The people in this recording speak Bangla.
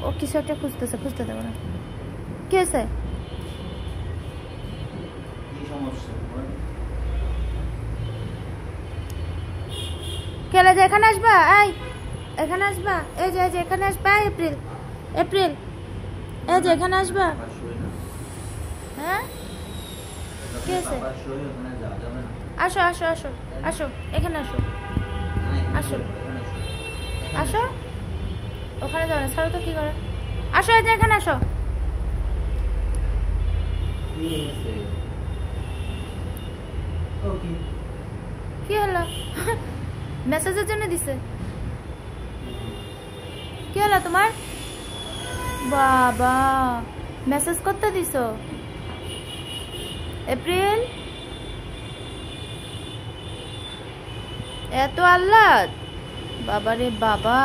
ও কিছু একটা খুঁজতেছে, খুঁজতে দেবো না। কি হয়েছে? কেলে যে এখানে আসবা, এই এখানে আসবা, এই যে এখানে আসবা, এপ্রিল এপ্রিল, এই যে এখানে আসবা। হ্যাঁ কি হয়েছে? আসো আসো আসো আসো, এখানে আসো আসো আসো। ওখানে যাও না, ছাড়ো তো, কি করে? আসো, এই যে এখানে আসো। কি হলো? মেসেজের জন্য দিছে। কি হলো তোমার? বাবা, মেসেজ করতে দিছো? এপ্রিল, এত আহ্লাদ, বাবা রে বাবা।